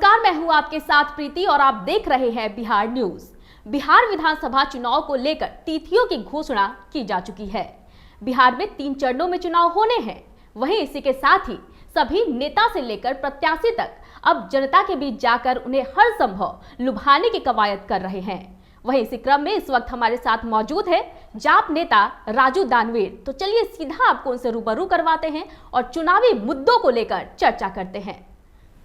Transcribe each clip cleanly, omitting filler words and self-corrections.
नमस्कार, मैं हूं आपके साथ प्रीति और आप देख रहे हैं बिहार न्यूज। बिहार विधानसभा चुनाव को लेकर तिथियों की घोषणा की जा चुकी है। बिहार में 3 चरणों में चुनाव होने हैं। वहीं इसी के साथ ही सभी नेता से लेकर प्रत्याशी तक अब जनता के बीच जाकर उन्हें हर संभव लुभाने की कवायद कर रहे हैं। वहीं इसी क्रम में इस वक्त हमारे साथ मौजूद है जाप नेता राजू दानवीर। तो चलिए सीधा आपको उनसे रूबरू करवाते हैं और चुनावी मुद्दों को लेकर चर्चा करते हैं।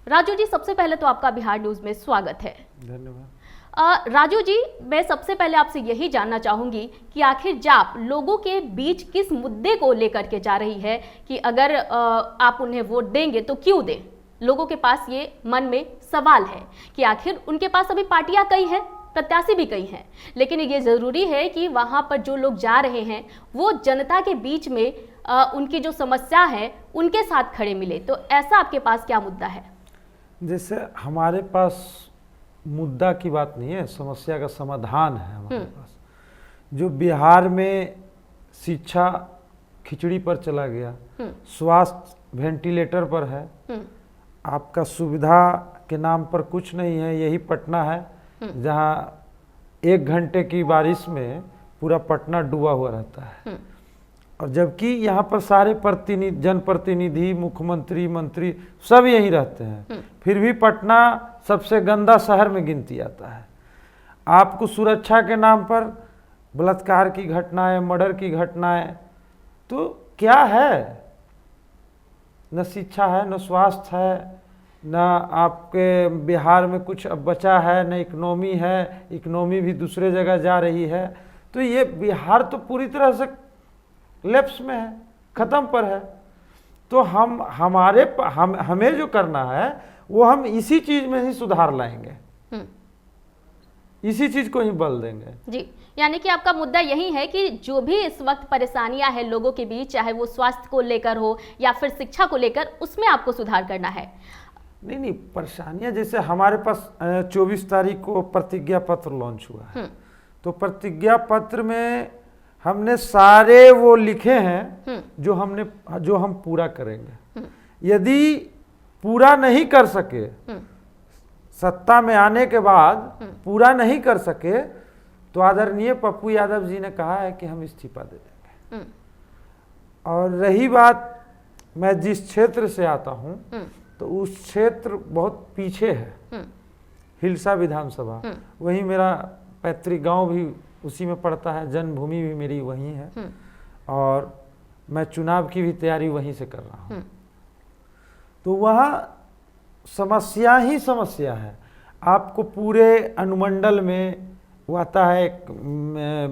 राजू जी, सबसे पहले तो आपका बिहार न्यूज में स्वागत है। धन्यवाद। राजू जी, मैं सबसे पहले आपसे यही जानना चाहूंगी कि आखिर जाप लोगों के बीच किस मुद्दे को लेकर के जा रही है कि अगर आप उन्हें वोट देंगे तो क्यों दें। लोगों के पास ये मन में सवाल है कि आखिर उनके पास अभी पार्टियां कई हैं, प्रत्याशी भी कई हैं, लेकिन ये जरूरी है कि वहां पर जो लोग जा रहे हैं वो जनता के बीच में उनकी जो समस्या है उनके साथ खड़े मिले। तो ऐसा आपके पास क्या मुद्दा है? जैसे हमारे पास मुद्दा की बात नहीं है, समस्या का समाधान है हमारे पास। जो बिहार में शिक्षा खिचड़ी पर चला गया, स्वास्थ्य वेंटिलेटर पर है, आपका सुविधा के नाम पर कुछ नहीं है। यही पटना है जहाँ 1 घंटे की बारिश में पूरा पटना डूबा हुआ रहता है, और जबकि यहाँ पर सारे प्रतिनिधि, जनप्रतिनिधि, मुख्यमंत्री, मंत्री सब यहीं रहते हैं, फिर भी पटना सबसे गंदा शहर में गिनती आता है। आपको सुरक्षा के नाम पर बलात्कार की घटनाएं, मर्डर की घटनाएं, तो क्या है? न शिक्षा है, न स्वास्थ्य है, न आपके बिहार में कुछ अब बचा है, न इकोनॉमी है, इकोनॉमी भी दूसरे जगह जा रही है। तो ये बिहार तो पूरी तरह से लेफ्ट में है, खत्म पर है। तो हमें जो करना है वो हम इसी चीज में ही सुधार लाएंगे, इसी चीज को ही बल देंगे जी। यानी कि आपका मुद्दा यही है कि जो भी इस वक्त परेशानियां हैं लोगों के बीच, चाहे वो स्वास्थ्य को लेकर हो या फिर शिक्षा को लेकर, उसमें आपको सुधार करना है। नहीं, परेशानियां जैसे हमारे पास 24 तारीख को प्रतिज्ञा पत्र लॉन्च हुआ है, तो प्रतिज्ञा पत्र में हमने सारे वो लिखे हैं जो हम पूरा करेंगे। यदि पूरा नहीं कर सके, सत्ता में आने के बाद पूरा नहीं कर सके, तो आदरणीय पप्पू यादव जी ने कहा है कि हम इस्तीफा दे देंगे। और रही बात, मैं जिस क्षेत्र से आता हूं तो उस क्षेत्र बहुत पीछे है, हिलसा विधानसभा, वहीं मेरा पैतृक गांव भी उसी में पड़ता है, जन्मभूमि भी मेरी वहीं है, और मैं चुनाव की भी तैयारी वहीं से कर रहा हूँ। तो वहाँ समस्या ही समस्या है। आपको पूरे अनुमंडल में वो आता है एक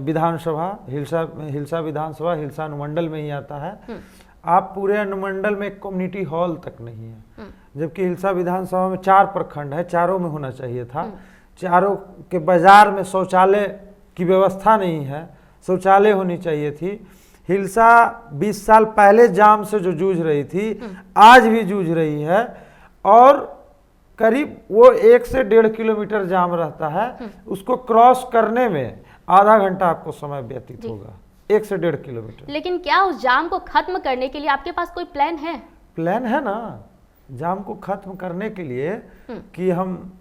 विधानसभा, हिलसा विधानसभा हिलसा अनुमंडल में ही आता है। आप पूरे अनुमंडल में एक कम्युनिटी हॉल तक नहीं है, जबकि हिलसा विधानसभा में 4 प्रखंड है, चारों में होना चाहिए था। चारों के बाजार में शौचालय की व्यवस्था नहीं है, शौचालय होनी चाहिए थी। हिलसा 20 साल पहले जाम से जो जूझ रही थी, आज भी जूझ रही है, और करीब वो 1 से 1.5 किलोमीटर जाम रहता है। उसको क्रॉस करने में आधा घंटा आपको समय व्यतीत होगा, 1 से 1.5 किलोमीटर। लेकिन क्या उस जाम को खत्म करने के लिए आपके पास कोई प्लान है? प्लान है ना, जाम को खत्म करने के लिए कि हम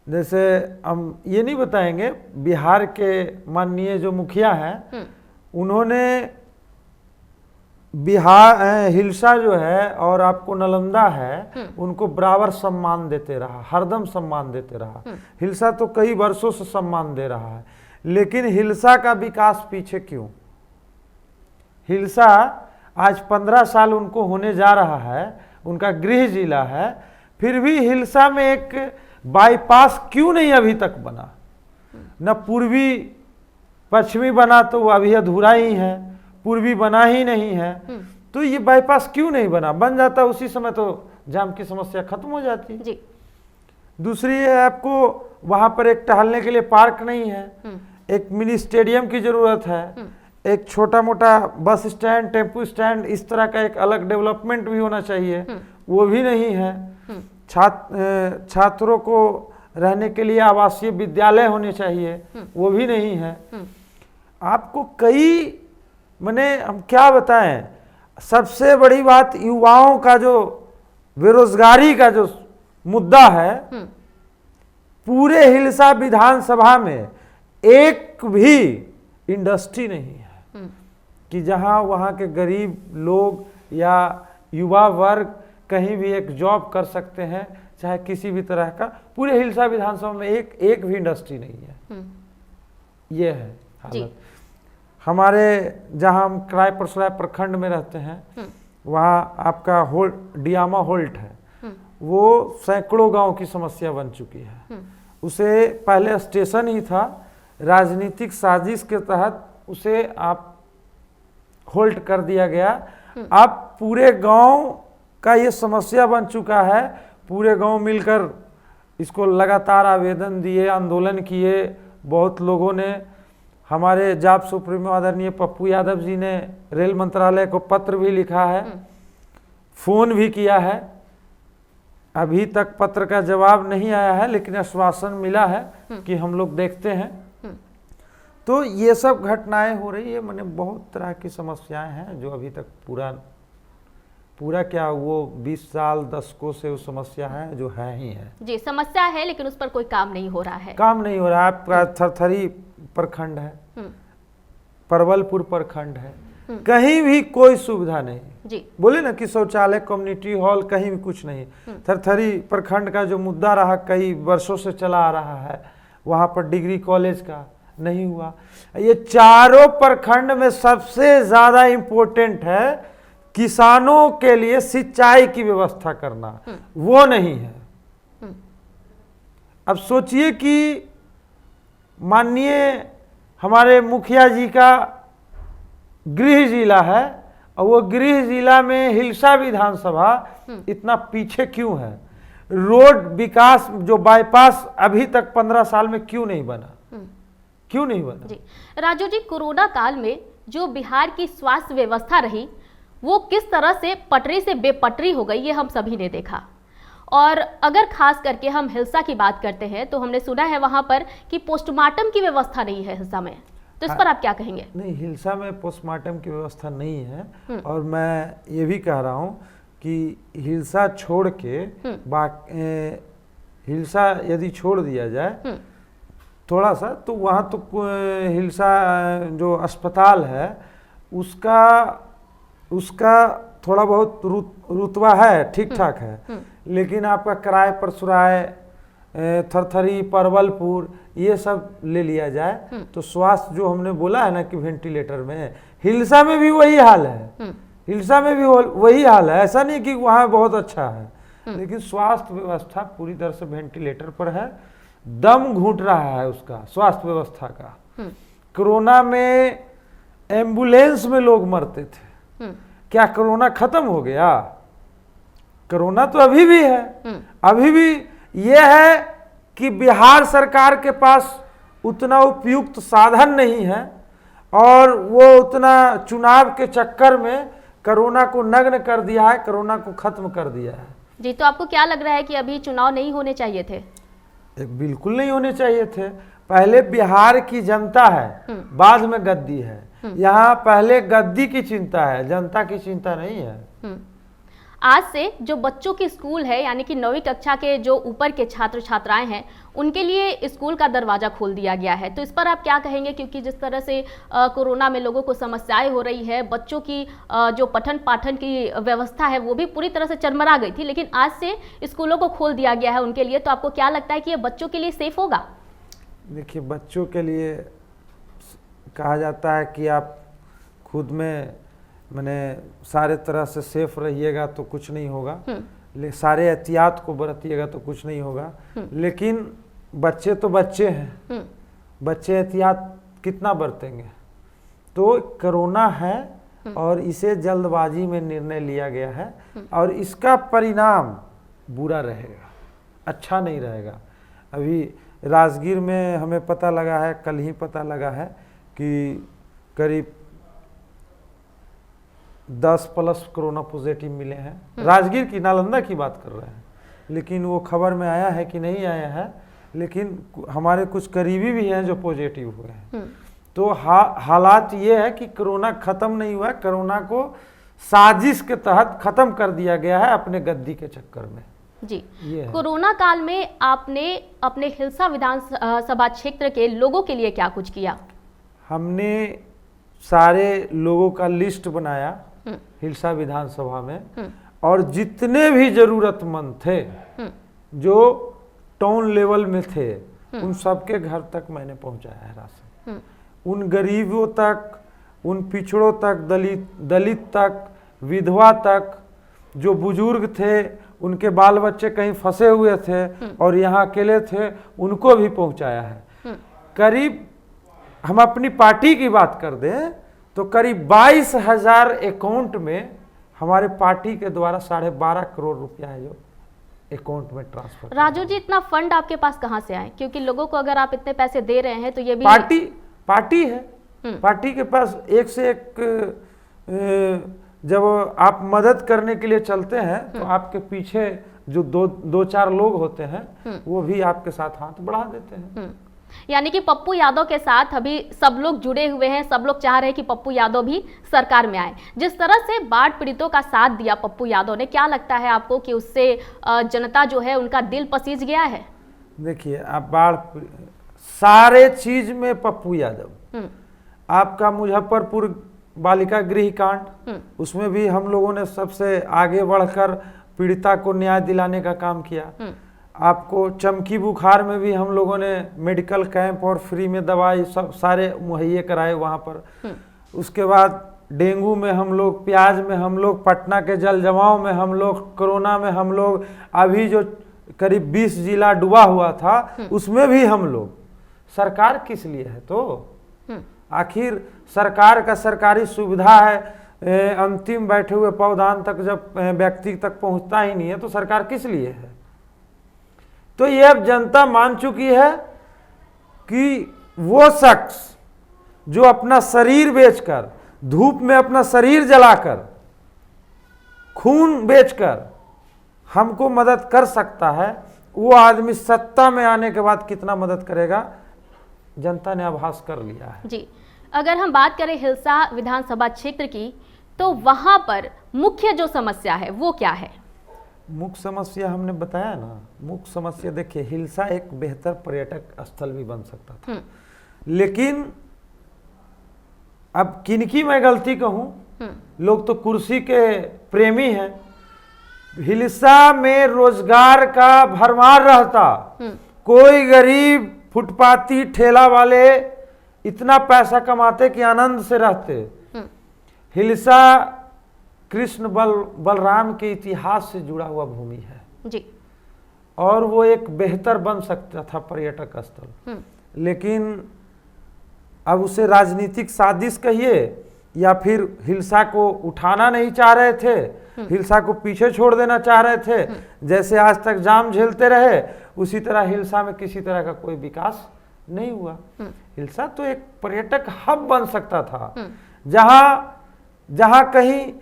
जैसे हम ये नहीं बताएंगे, बिहार के माननीय जो मुखिया हैं उन्होंने बिहार हिलसा जो है और आपको नालंदा है, उनको बराबर सम्मान देते रहा, हरदम सम्मान देते रहा। हिलसा तो कई वर्षों से सम्मान दे रहा है, लेकिन हिलसा का विकास पीछे क्यों? हिलसा आज 15 साल उनको होने जा रहा है, उनका गृह जिला है, फिर भी हिलसा में एक बाईपास क्यों नहीं अभी तक बना? न पूर्वी पश्चिमी बना, तो वो अभी अधूरा ही है, पूर्वी बना ही नहीं है। तो ये बाईपास क्यों नहीं बना? बन जाता उसी समय तो जाम की समस्या खत्म हो जाती जी। दूसरी है, आपको वहां पर एक टहलने के लिए पार्क नहीं है, एक मिनी स्टेडियम की जरूरत है, एक छोटा मोटा बस स्टैंड, टेम्पू स्टैंड, इस तरह का एक अलग डेवलपमेंट भी होना चाहिए, वो भी नहीं है। छात्रों को रहने के लिए आवासीय विद्यालय होने चाहिए, वो भी नहीं है। आपको कई, माने हम क्या बताएं, सबसे बड़ी बात युवाओं का जो बेरोजगारी का जो मुद्दा है पूरे हिलसा विधानसभा में एक भी इंडस्ट्री नहीं है कि जहां वहां के गरीब लोग या युवा वर्ग कहीं भी एक जॉब कर सकते हैं, चाहे किसी भी तरह का। पूरे हिलसा विधानसभा में एक भी इंडस्ट्री नहीं है। ये है हालत। हमारे जहां हम किराए पर सराय प्रखंड में रहते हैं, वहां आपका डियामा होल्ट है, वो सैकड़ों गांव की समस्या बन चुकी है। उसे पहले स्टेशन ही था, राजनीतिक साजिश के तहत उसे आप होल्ट कर दिया गया। अब पूरे गांव का ये समस्या बन चुका है। पूरे गांव मिलकर इसको लगातार आवेदन दिए, आंदोलन किए। बहुत लोगों ने, हमारे जाप सुप्रीमो आदरणीय पप्पू यादव जी ने रेल मंत्रालय को पत्र भी लिखा है, फोन भी किया है। अभी तक पत्र का जवाब नहीं आया है, लेकिन आश्वासन मिला है कि हम लोग देखते हैं। तो ये सब घटनाएं हो रही है। मैंने बहुत तरह की समस्याएं हैं जो अभी तक पूरा क्या वो 20 साल दशकों से वो समस्या है जो है ही है। जी, समस्या है लेकिन उस पर कोई काम नहीं हो रहा है। काम नहीं हो रहा है। आपका थरथरी प्रखंड है, परवलपुर प्रखंड है, कहीं भी कोई सुविधा नहीं जी। बोले ना कि शौचालय, कम्युनिटी हॉल, कहीं भी कुछ नहीं। थरथरी प्रखंड का जो मुद्दा रहा, कई वर्षों से चला आ रहा है, वहां पर डिग्री कॉलेज का नहीं हुआ। ये चारों प्रखंड में सबसे ज्यादा इंपॉर्टेंट है किसानों के लिए सिंचाई की व्यवस्था करना, वो नहीं है। अब सोचिए कि माननीय हमारे मुखिया जी का गृह जिला है और वो गृह जिला में हिलसा विधानसभा इतना पीछे क्यों है? रोड विकास जो बाईपास अभी तक 15 साल में क्यों नहीं बना? क्यों नहीं बना? जी राजू जी, कोरोना काल में जो बिहार की स्वास्थ्य व्यवस्था रही वो किस तरह से पटरी से बेपटरी हो गई, ये हम सभी ने देखा। और अगर खास करके हम हिलसा की बात करते हैं तो हमने सुना है वहां पर कि पोस्टमार्टम की व्यवस्था नहीं है हिलसा में, तो इस पर आप क्या कहेंगे? नहीं, हिलसा में पोस्टमार्टम की व्यवस्था नहीं है। और मैं ये भी कह रहा हूँ कि हिलसा छोड़ के हिलसा यदि छोड़ दिया जाए थोड़ा सा, तो वहाँ तो हिलसा जो अस्पताल है उसका थोड़ा बहुत रुतबा है, ठीक ठाक है। लेकिन आपका किराए पर सुराय, थरथरी, परवलपुर, ये सब ले लिया जाए तो स्वास्थ्य जो हमने बोला है ना कि वेंटिलेटर में, हिलसा में भी वही हाल है। हिलसा में भी वही हाल है। ऐसा नहीं कि वहाँ बहुत अच्छा है, लेकिन स्वास्थ्य व्यवस्था पूरी तरह से वेंटिलेटर पर है। दम घुट रहा है उसका, स्वास्थ्य व्यवस्था का। कोरोना में एम्बुलेंस में लोग मरते थे। क्या कोरोना खत्म हो गया? कोरोना तो अभी भी है। अभी भी ये है कि बिहार सरकार के पास उतना उपयुक्त साधन नहीं है और वो उतना चुनाव के चक्कर में कोरोना को नग्न कर दिया है, कोरोना को खत्म कर दिया है। जी, तो आपको क्या लग रहा है कि अभी चुनाव नहीं होने चाहिए थे? बिल्कुल नहीं होने चाहिए थे। पहले बिहार की जनता है, बाद में गद्दी है। यहाँ पहले गद्दी की चिंता है, जनता की चिंता नहीं है। आज से जो बच्चों की स्कूल है, यानी कि 9वीं कक्षा के जो ऊपर के छात्र छात्राएं हैं, उनके लिए स्कूल का दरवाजा खोल दिया गया है, तो इस पर आप क्या कहेंगे? क्योंकि जिस तरह से कोरोना में लोगों को समस्याएं हो रही है, बच्चों की जो पठन पाठन की व्यवस्था है वो भी पूरी तरह से चरमरा गई थी, लेकिन आज से स्कूलों को खोल दिया गया है उनके लिए, तो आपको क्या लगता है कि ये बच्चों के लिए सेफ होगा? देखिए, बच्चों के लिए कहा जाता है कि आप खुद में सारे तरह से सेफ रहिएगा तो कुछ नहीं होगा, सारे एहतियात को बरतिएगा तो कुछ नहीं होगा। लेकिन बच्चे तो बच्चे हैं, बच्चे एहतियात कितना बरतेंगे? तो कोरोना है और इसे जल्दबाजी में निर्णय लिया गया है और इसका परिणाम बुरा रहेगा, अच्छा नहीं रहेगा। अभी राजगीर में हमें पता लगा है, कल ही पता लगा है कि करीब 10+ कोरोना पॉजिटिव मिले हैं। राजगीर की, नालंदा की बात कर रहे हैं, लेकिन वो खबर में आया है कि नहीं आया है, लेकिन हमारे कुछ करीबी भी हैं जो पॉजिटिव हुए हैं। तो हालात ये है कि कोरोना खत्म नहीं हुआ है, कोरोना को साजिश के तहत खत्म कर दिया गया है अपने गद्दी के चक्कर में। जी। ये है। कोरोना काल में आपने अपने हिलसा विधानसभा क्षेत्र के लोगों के लिए क्या कुछ किया? हमने सारे लोगों का लिस्ट बनाया हिलसा विधानसभा में, और जितने भी जरूरतमंद थे जो टाउन लेवल में थे उन सबके घर तक मैंने पहुंचाया है राशन। उन गरीबों तक, उन पिछड़ों तक, दलित तक, विधवा तक, जो बुजुर्ग थे, उनके बाल बच्चे कहीं फंसे हुए थे और यहाँ अकेले थे, उनको भी पहुंचाया है। करीब हम अपनी पार्टी की बात कर दें तो करीब 22,000 अकाउंट में हमारे पार्टी के द्वारा 12.5 करोड़ रुपया है जो अकाउंट में ट्रांसफर। राजू जी, इतना फंड आपके पास कहाँ से आए? क्योंकि लोगों को अगर आप इतने पैसे दे रहे हैं तो ये भी पार्टी है। पार्टी के पास एक से एक, जब आप मदद करने के लिए चलते हैं तो आपके पीछे जो दो चार लोग होते हैं वो भी आपके साथ हाथ बढ़ा देते हैं। यानी कि पप्पू यादव के साथ अभी सब लोग जुड़े हुए हैं, सब लोग चाह रहे हैं कि पप्पू यादव भी सरकार में आए। जिस तरह से बाढ़ पीड़ितों का साथ दिया पप्पू यादव ने, क्या लगता है आपको कि उससे जनता जो है उनका दिल पसीज गया है? देखिए, आप बाढ़ सारे चीज में पप्पू यादव, आपका मुजफ्फरपुर बालिका गृह कांड, उसमें भी हम लोगों ने सबसे आगे बढ़कर पीड़िता को न्याय दिलाने का काम किया। आपको चमकी बुखार में भी हम लोगों ने मेडिकल कैंप और फ्री में दवाई सब सारे मुहैया कराए वहाँ पर। उसके बाद डेंगू में हम लोग, प्याज में हम लोग, पटना के जल जमाव में हम लोग, कोरोना में हम लोग, अभी जो करीब 20 जिला डूबा हुआ था उसमें भी हम लोग। सरकार किस लिए है? तो आखिर सरकार का सरकारी सुविधा है, अंतिम बैठे हुए पौधान तक जब व्यक्ति तक पहुंचता ही नहीं है तो सरकार किस लिए है? तो ये अब जनता मान चुकी है कि वो शख्स जो अपना शरीर बेचकर, धूप में अपना शरीर जलाकर, खून बेचकर हमको मदद कर सकता है, वो आदमी सत्ता में आने के बाद कितना मदद करेगा, जनता ने आभास कर लिया है। जी, अगर हम बात करें हिलसा विधानसभा क्षेत्र की, तो वहां पर मुख्य जो समस्या है वो क्या है? मुख्य समस्या हमने बताया ना। मुख्य समस्या देखिए, हिलसा एक बेहतर पर्यटक स्थल भी बन सकता था, लेकिन अब किनकी मैं गलती कहूं, लोग तो कुर्सी के प्रेमी हैं। हिलसा में रोजगार का भरमार रहता, कोई गरीब फुटपाती ठेला वाले इतना पैसा कमाते कि आनंद से रहते। हिलसा कृष्ण बलराम के इतिहास से जुड़ा हुआ भूमि है जी, और वो एक बेहतर बन सकता था पर्यटक स्थल, लेकिन अब उसे राजनीतिक साजिश कहिए या फिर हिलसा को उठाना नहीं चाह रहे थे, हिलसा को पीछे छोड़ देना चाह रहे थे। जैसे आज तक जाम झेलते रहे उसी तरह हिलसा में किसी तरह का कोई विकास नहीं हुआ। हिलसा तो एक पर्यटक हब बन सकता था, जहां कहीं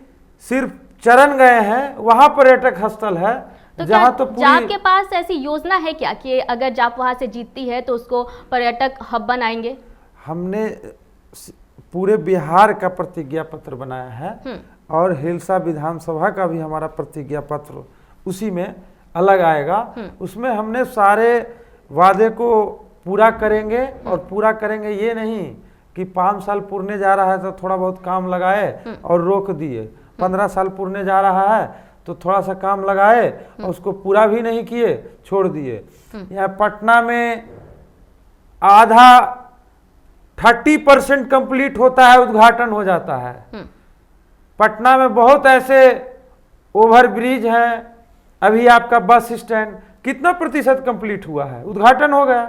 सिर्फ चरण गए हैं वहां पर्यटक स्थल है। तो जहां क्या तो जाप के पास ऐसी योजना है क्या कि अगर जाप वहां से जीतती है तो उसको पर्यटक हब बनाएंगे? हमने पूरे बिहार का प्रतिज्ञा पत्र बनाया है और हिलसा विधानसभा का भी हमारा प्रतिज्ञा पत्र उसी में अलग आएगा। उसमें हमने सारे वादे को पूरा करेंगे, और पूरा करेंगे ये नहीं कि 5 साल पुरने जा रहा है तो थोड़ा बहुत काम लगाए और रोक दिए, 15 साल पुरने जा रहा है तो थोड़ा सा काम लगाए और उसको पूरा भी नहीं किए, छोड़ दिए। यहाँ पटना में आधा 30% कंप्लीट होता है, उद्घाटन हो जाता है। पटना में बहुत ऐसे ओवर ब्रिज हैं, अभी आपका बस स्टैंड कितना प्रतिशत कंप्लीट हुआ है, उद्घाटन हो गया।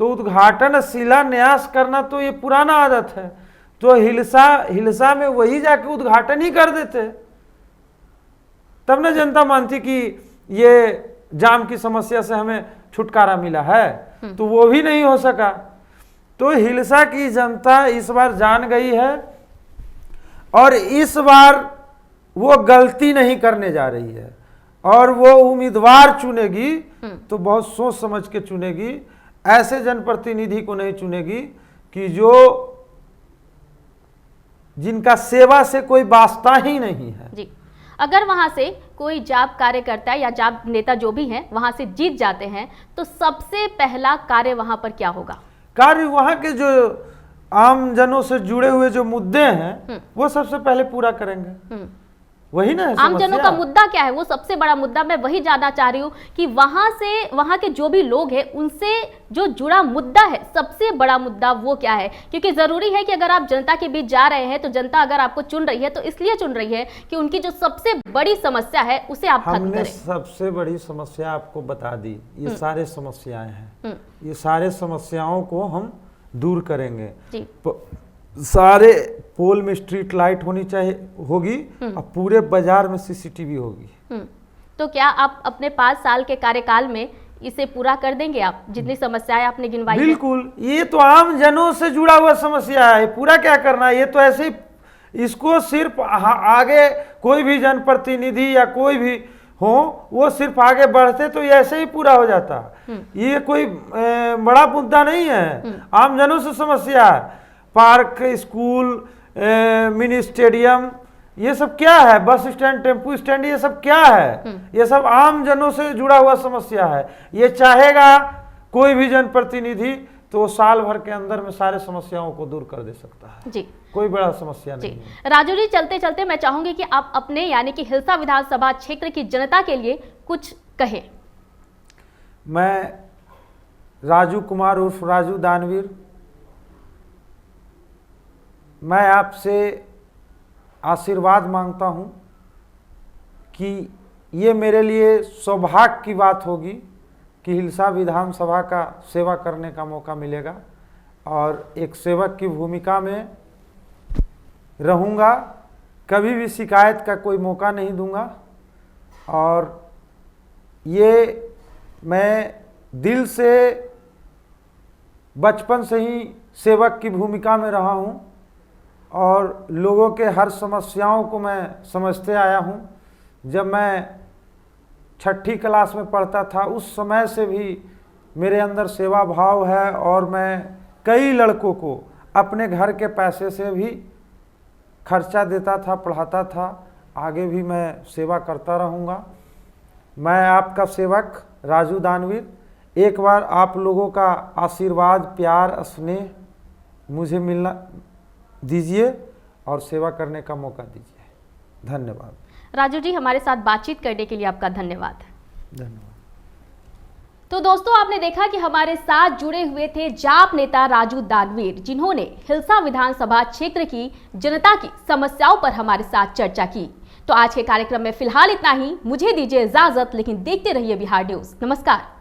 तो उद्घाटन शिलान्यास करना तो ये पुराना आदत है, तो हिलसा में वही जाके उद्घाटन ही कर देते, तब ना जनता मानती कि ये जाम की समस्या से हमें छुटकारा मिला है। तो वो भी नहीं हो सका। तो हिलसा की जनता इस बार जान गई है और इस बार वो गलती नहीं करने जा रही है, और वो उम्मीदवार चुनेगी तो बहुत सोच समझ के चुनेगी। ऐसे जनप्रतिनिधि को नहीं चुनेगी कि जिनका सेवा से कोई वास्ता ही नहीं है। जी, अगर वहां से कोई जाप कार्यकर्ता या जाप नेता जो भी हैं वहां से जीत जाते हैं तो सबसे पहला कार्य वहां पर क्या होगा? कार्य वहाँ के जो आम जनों से जुड़े हुए जो मुद्दे हैं वो सबसे पहले पूरा करेंगे। वही ना है आम जनों समस्या। का मुद्दा क्या है? वो सबसे बड़ा मुद्दा मैं वही जानना चाह रही हूँ कि वहां के जो भी लोग हैं उनसे जो जुड़ा मुद्दा है, सबसे बड़ा मुद्दा वो क्या है? क्योंकि जरूरी है कि अगर आप जनता के बीच जा रहे हैं तो जनता अगर आपको चुन रही है तो इसलिए चुन रही है कि उनकी जो सबसे बड़ी समस्या है उसे आप खत्म हमने करें। सबसे बड़ी समस्या आपको बता दी, ये सारे समस्याएं हैं, ये सारे समस्याओं को हम दूर करेंगे। जी। सारे पोल में स्ट्रीट लाइट होनी होगी और पूरे बाजार में सीसीटीवी होगी। तो क्या आप अपने 5 साल के कार्यकाल में इसे पूरा कर देंगे? आप जितनी समस्याएं आपने गिनवाई हैं? बिल्कुल, ये तो आम जनों से जुड़ा हुआ समस्या है, पूरा क्या करना है? ये तो ऐसे ही इसको सिर्फ आगे कोई भी जनप्रतिनिधि या कोई भी हो वो सिर्फ आगे बढ़ते तो ये ऐसे ही पूरा हो जाता। ये कोई बड़ा मुद्दा नहीं है, आम जनों से समस्या है। पार्क, स्कूल, मिनी स्टेडियम, ये सब क्या है? बस स्टैंड, टेम्पू स्टैंड, ये सब क्या है? ये सब आम जनों से जुड़ा हुआ समस्या है। ये चाहेगा कोई भी जनप्रतिनिधि तो वो साल भर के अंदर में सारे समस्याओं को दूर कर दे सकता है जी। कोई बड़ा समस्या नहीं है। राजू जी, चलते चलते मैं चाहूंगी कि आप अपने यानी कि हिलसा विधानसभा क्षेत्र की जनता के लिए कुछ कहें। मैं राजू कुमार उर्फ राजू दानवीर, मैं आपसे आशीर्वाद मांगता हूं कि ये मेरे लिए सौभाग्य की बात होगी कि हिलसा विधानसभा का सेवा करने का मौका मिलेगा और एक सेवक की भूमिका में रहूँगा। कभी भी शिकायत का कोई मौका नहीं दूंगा और ये मैं दिल से बचपन से ही सेवक की भूमिका में रहा हूँ और लोगों के हर समस्याओं को मैं समझते आया हूँ। जब मैं 6ठी क्लास में पढ़ता था उस समय से भी मेरे अंदर सेवा भाव है और मैं कई लड़कों को अपने घर के पैसे से भी खर्चा देता था, पढ़ाता था। आगे भी मैं सेवा करता रहूँगा। मैं आपका सेवक राजू दानवीर, एक बार आप लोगों का आशीर्वाद, प्यार, स्नेह मुझे मिलना दीजिए और सेवा करने का मौका दीजिए। धन्यवाद। राजू जी, हमारे साथ बातचीत करने के लिए आपका धन्यवाद। धन्यवाद। तो दोस्तों, आपने देखा कि हमारे साथ जुड़े हुए थे जाप नेता राजू दानवीर, जिन्होंने हिलसा विधानसभा क्षेत्र की जनता की समस्याओं पर हमारे साथ चर्चा की। तो आज के कार्यक्रम में फिलहाल इतना ही। मुझे दीजिए इजाजत, लेकिन देखते रहिए बिहार न्यूज। नमस्कार।